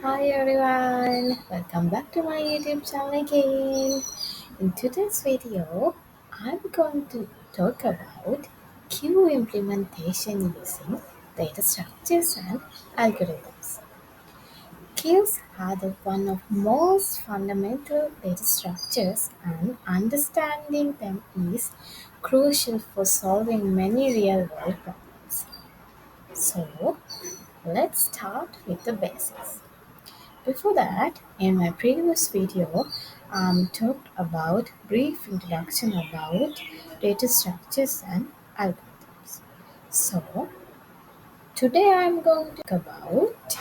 Hi everyone, welcome back to my YouTube channel again. In today's video, I'm going to talk about queue implementation using data structures and algorithms. Queues are the one of most fundamental data structures and understanding them is crucial for solving many real-world problems. So, let's start with the basics. Before that, in my previous video, talked about brief introduction about data structures and algorithms. So today I'm going to talk about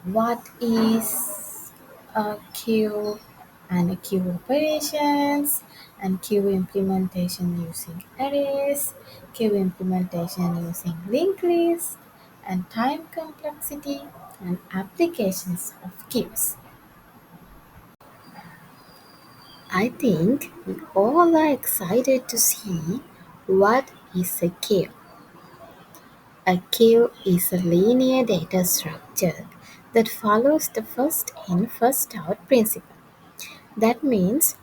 what is a queue and a queue operations and queue implementation using arrays, queue implementation using linked lists, and time complexity and applications of queues. I think we all are excited to see what is a queue. A queue is a linear data structure that follows the first in, first out principle. That means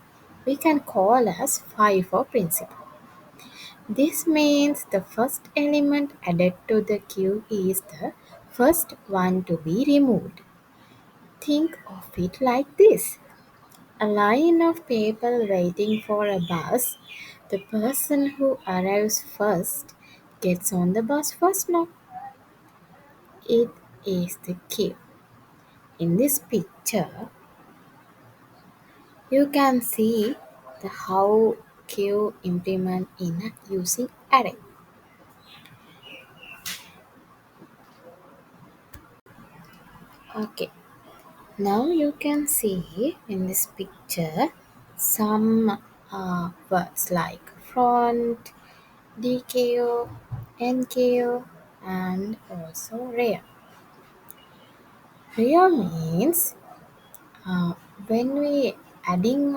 we can call as FIFO principle. This means the first element added to the queue is the first one to be removed. Think of it like this. A line of people waiting for a bus. The person who arrives first gets on the bus first. No, it is the queue. In this picture, you can see the how queue implement in using array. Okay, now you can see in this picture some words like front, DKO, NKO, and also rear. Rear means uh, when we adding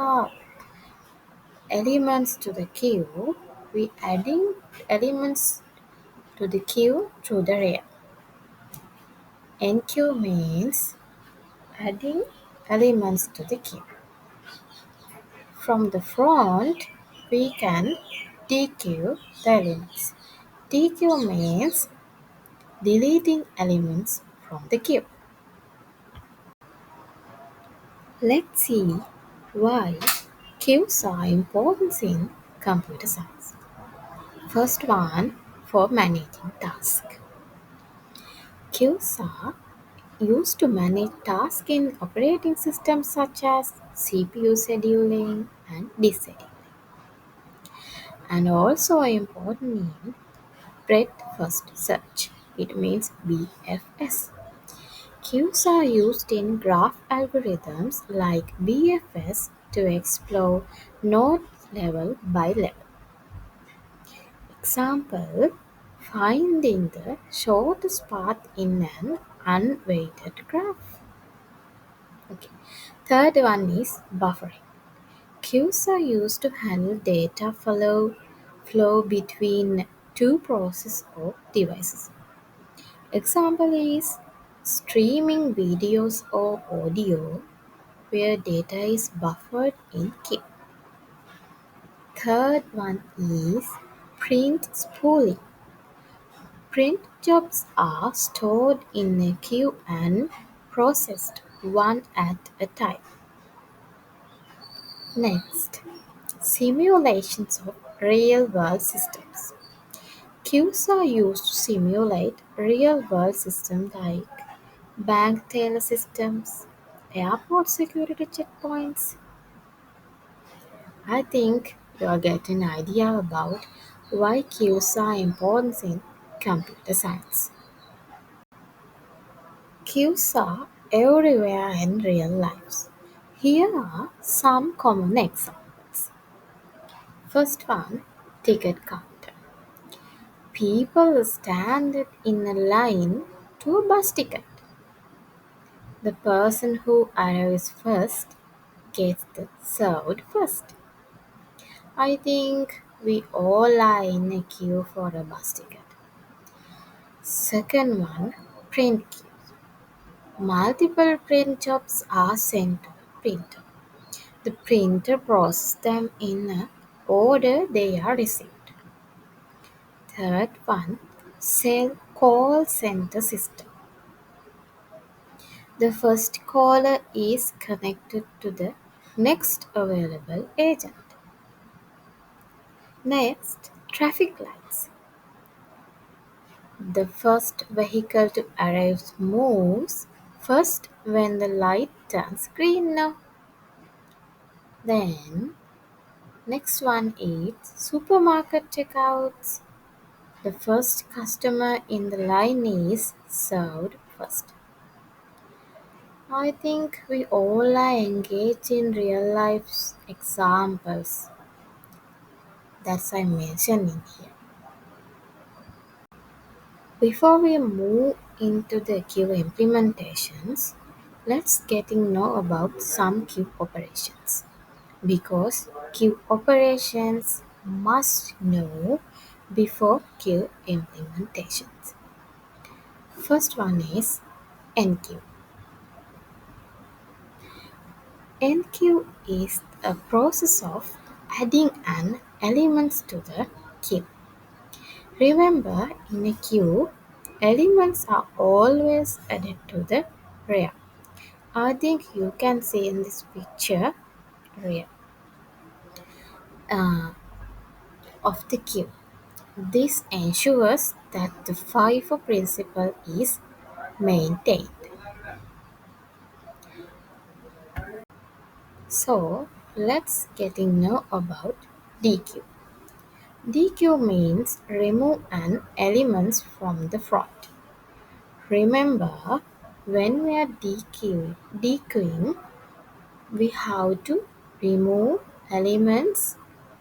elements to the queue, we adding elements to the queue through the rear. NQ means adding elements to the queue. From the front, we can DQ the elements. DQ means deleting elements from the queue. Let's see why queues are important in computer science. First one, for managing tasks. Queues are used to manage tasks in operating systems such as CPU scheduling and disk scheduling. And also important in breadth first search. It means BFS. Queues are used in graph algorithms like BFS to explore node level by level. Example, finding the shortest path in an unweighted graph. Okay. Third one is buffering. Queues are used to handle data flow between two processes or devices. Example is streaming videos or audio where data is buffered in queue. Third one is print spooling. Print jobs are stored in a queue and processed one at a time. Next, simulations of real-world systems. Queues are used to simulate real-world systems like bank teller systems, airport security checkpoints. I think you are getting an idea about why queues are important in computer science. Queues are everywhere in real life. Here are some common examples. First one, ticket counter. People stand in a line to a bus ticket. The person who arrives first gets the served first. I think we all are in a queue for a bus ticket. Second one, print queue. Multiple print jobs are sent to the printer. The printer processes them in the order they are received. Third one, call center system. The first caller is connected to the next available agent. Next, traffic lights. The first vehicle to arrive moves first when the light turns green now. Then, next one is supermarket checkouts. The first customer in the line is served first. I think we all are engaged in real life examples that I mentioned in here. Before we move into the queue implementations, let's getting know about some queue operations because queue operations must know before queue implementations. First one is enqueue. Enqueue is a process of adding an elements to the queue. Remember, in a queue, elements are always added to the rear. I think you can see in this picture rear uh, of the queue. This ensures that the FIFO principle is maintained. So let's getting know about DQ. DQ means remove an elements from the front. Remember, when we are dequeuing, we have to remove elements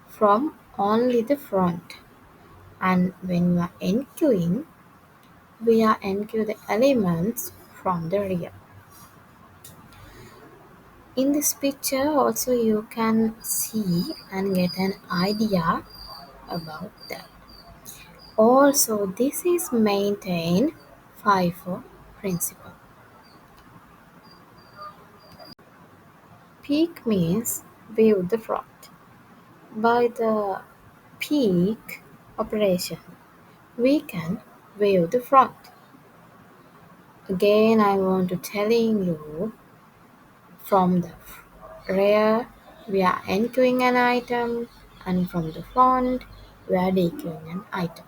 from only the front. And when we are enqueuing, we are enqueue the elements from the rear. In this picture also you can see and get an idea about that. Also this is maintained FIFO principle. Peek means view the front. By the peek operation, we can view the front. Again, I want to telling you from the rear we are enqueuing an item and from the front we are dequeuing an item.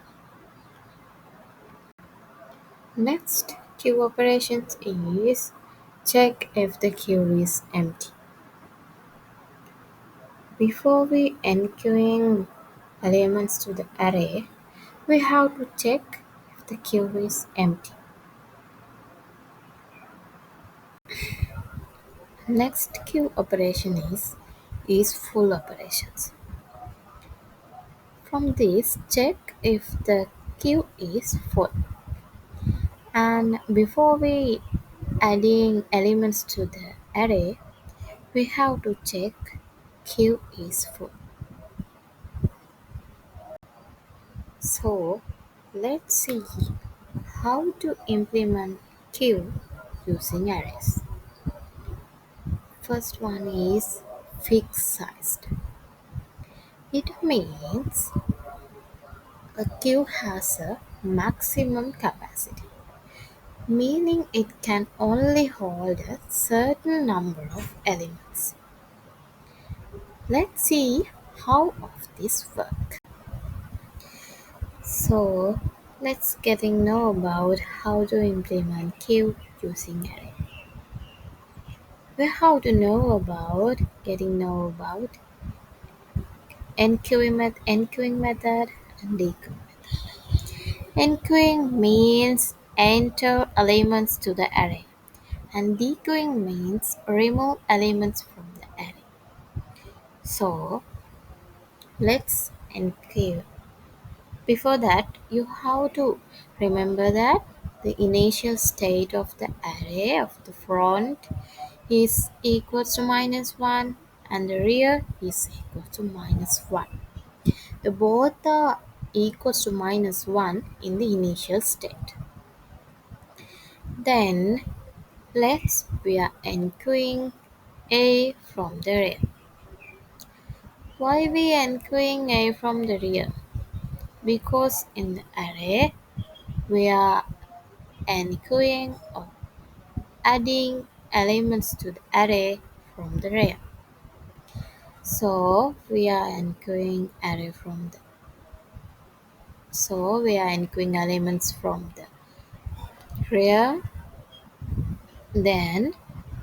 Next queue operations is check if the queue is empty. Before we enqueuing elements to the array, we have to check if the queue is empty. Next queue operation is full operations. From this, check if the queue is full. And before we adding elements to the array, we have to check queue is full. So let's see how to implement queue using arrays. First one is fixed sized. It means a queue has a maximum capacity, meaning it can only hold a certain number of elements. Let's see how of this work. So let's getting know about how to implement queue using array. We have to know about getting know about enqueuing method and dequeuing. Enqueuing means enter elements to the array, and dequeuing means remove elements from the array. So let's enqueue. Before that, you have to remember that the initial state of the array of the front is equal to -1 and the rear is equal to -1. The both are equal to -1 in the initial state. Then We are echoing A from the rear. Why we echoing A from the rear? Because in the array we are echoing or adding elements to the array from the rear. So we are echoing elements from the rear. Then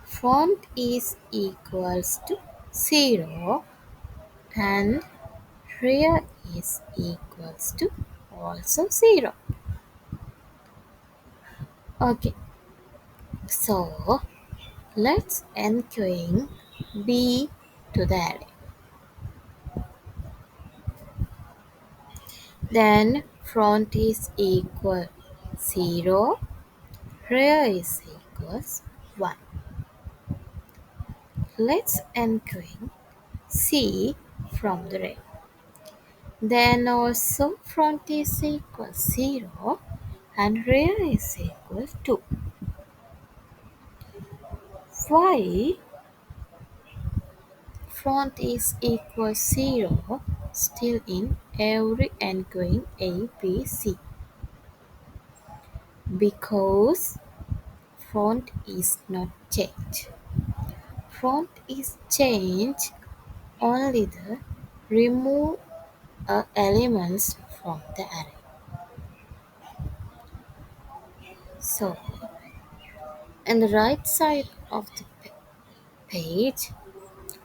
front is equals to 0 and rear is equals to also 0. Okay, so let's echoing B to the array. Then front is equal 0, rear is equals 1. Let's echoing C from the rear. Then also front is equal 0 and rear is equal 2. Why front is equal 0 still in every echoing A, B, C? Because front is not changed. Front is changed only the remove elements from the array. So, on the right side of the page,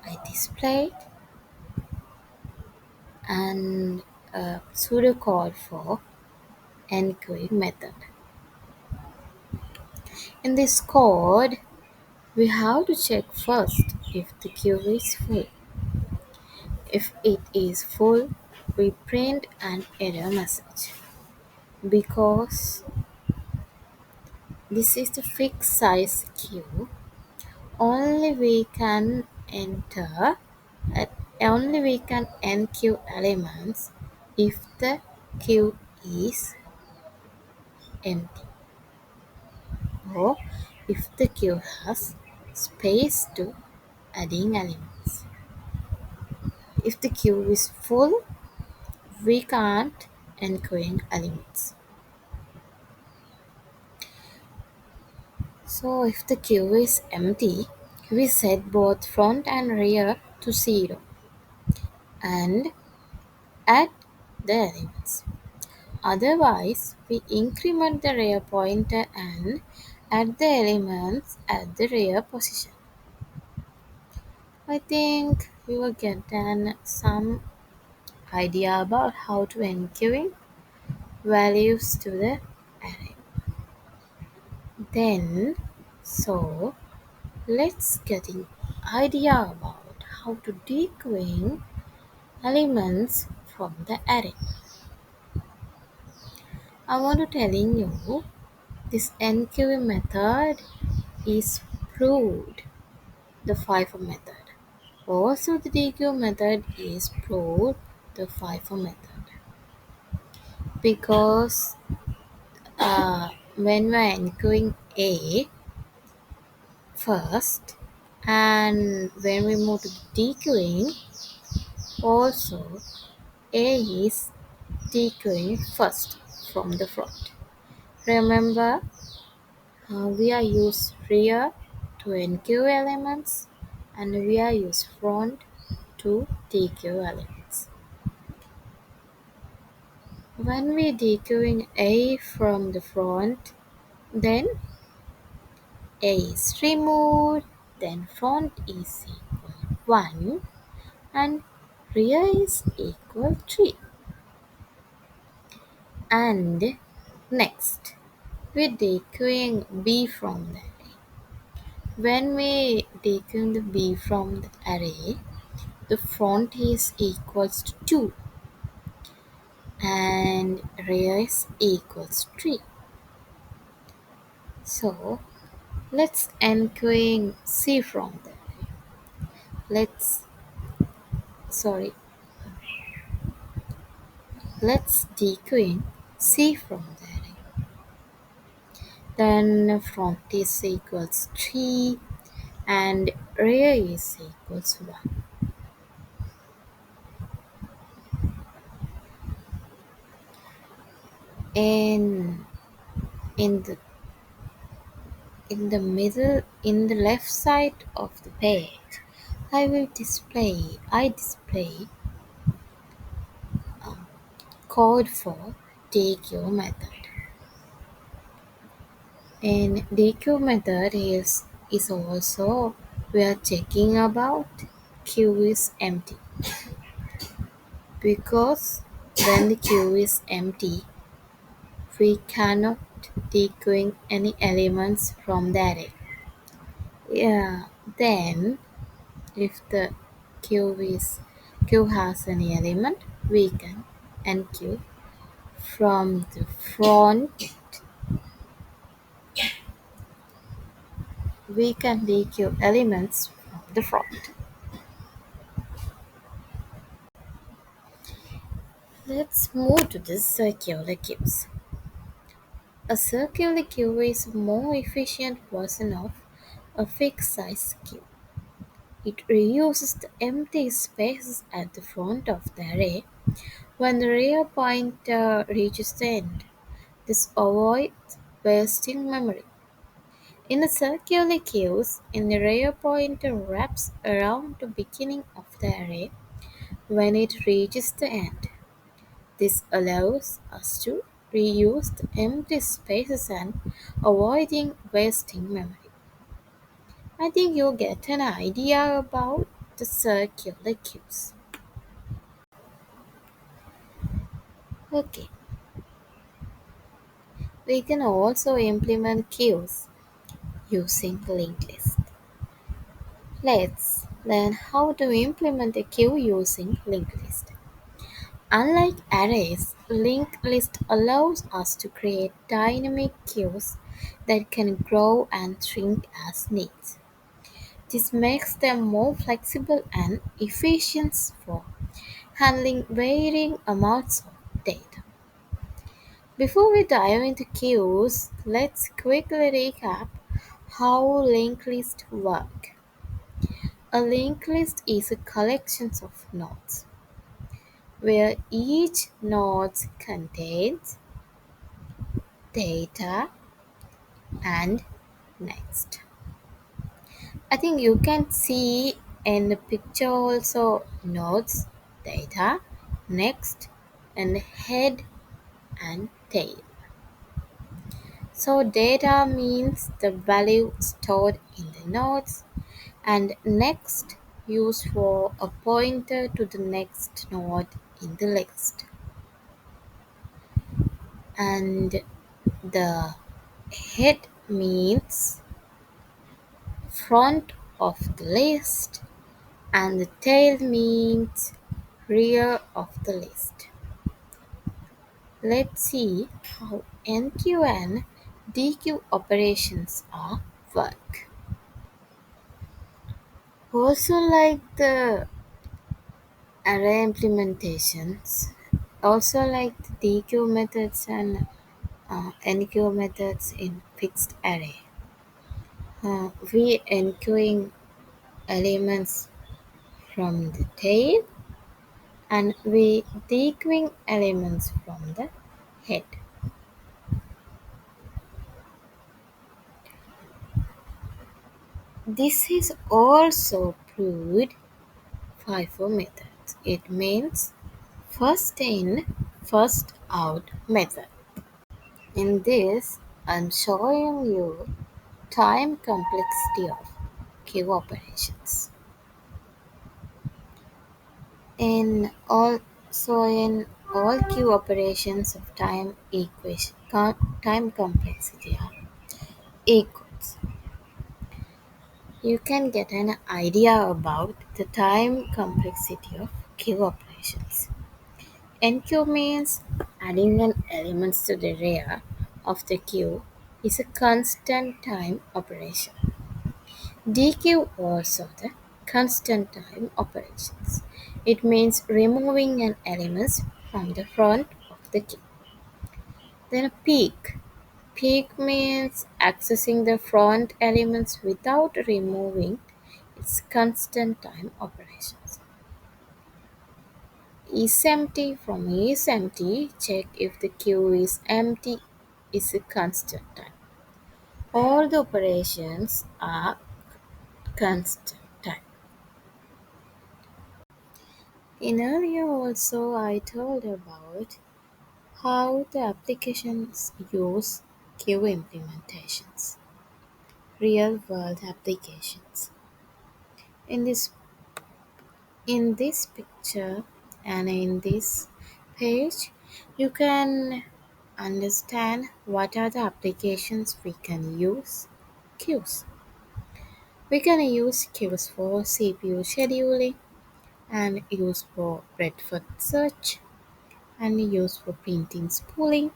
I displayed an pseudocode for encode method. In this code, we have to check first if the queue is full. If it is full, we print an error message because this is the fixed size queue. Only we can enter uh, only we can enqueue elements if the queue is empty or if the queue has space to adding elements. If the queue is full, we can't enqueuing elements. So if the queue is empty, we set both front and rear to 0 and add the elements. Otherwise, we increment the rear pointer and add the elements at the rear position. I think you will get some idea about how to enqueuing values to the array. Then, so let's get an idea about how to dequeuing elements from the array. I want to telling you this enqueuing method is proved the FIFO method. Also the DQ method is proved the FIFO method because when we're enqueuing A first and when we move to dequeuing also A is dequeuing first from the front. Remember we are use rear to enqueue elements and we are use front to dequeue elements. When we dequeuing A from the front, then A is removed, then front is equal 1 and rear is equal 3. And next, we dequeuing B from the array. When we dequeuing the B from the array, the front is equals to 2 and rear is equals 3. So let's enqueuing C from the array. Let's sorry let's dequeuing C from the array. then front is equals 3 and rear is equals 1. And in the middle, in the left side of the page, I display um, code for DQ method. And DQ method is also we are checking about queue is empty, because when the queue is empty, we cannot dequeuing any elements from the array. Yeah, then if the queue has any element, we can enqueue from the front. We can dequeue elements from the front. Let's move to the circular queues. A circular queue is a more efficient version of a fixed size queue. It reuses the empty spaces at the front of the array when the rear pointer reaches the end. This avoids wasting memory. In the circular queues, in the rear pointer wraps around the beginning of the array when it reaches the end. This allows us to reuse the empty spaces and avoiding wasting memory. I think you get an idea about the circular queues. Okay, we can also implement queues using linked list. Let's learn how to implement a queue using linked list. Unlike arrays, linked list allows us to create dynamic queues that can grow and shrink as needs. This makes them more flexible and efficient for handling varying amounts of data. Before we dive into queues, let's quickly recap how linked lists work. A linked list is a collection of nodes where each node contains data and next. I think you can see in the picture also nodes, data, next, and head and tail. So data means the value stored in the nodes, and next used for a pointer to the next node in the list. And the head means front of the list, and the tail means rear of the list. Let's see how NQ and DQ operations are work. Also, like the array implementations, also like the DQ methods and NQ methods in fixed array. We enqueuing elements from the tail, and we dequeuing elements from the head. This is also proved FIFO method. It means first in, first out method. In this, I'm showing you time complexity of queue operations. In all queue operations of time complexity are equals. You can get an idea about the time complexity of queue operations. Enqueue means adding an element to the rear of the queue is a constant time operation. Dequeue also the constant time operations. It means removing an element from the front of the queue. Then a peak. Peak means accessing the front elements without removing its constant time operations. Is empty from is empty, check if the queue is empty is a constant time. All the operations are constant time. In earlier also I told about how the applications use queue implementations, real world applications. In this picture and in this page, you can understand what are the applications we can use queues. We can use queues for CPU scheduling and use for breadth search and use for printing spooling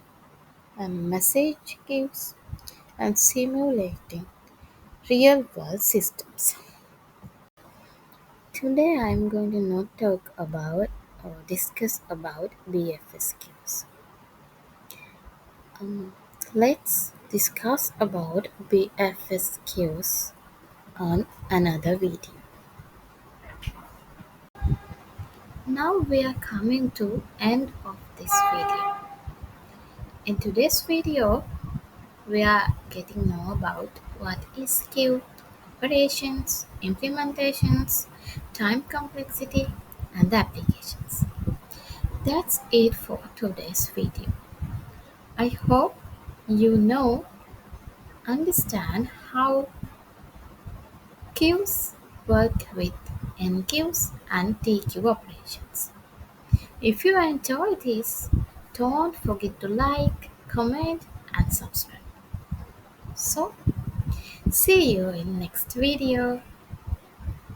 and message queues and simulating real world systems. Today I am going to not talk about or discuss about BFS queues. Um, let's discuss about BFS queues on another video. Now we are coming to end of this video. In today's video, we are getting know about what is queue, operations, implementations, time complexity, and the applications. That's it for today's video. I hope you understand how queues work with NQs and TQ operations. If you enjoy this, don't forget to like, comment, and subscribe. So, see you in next video.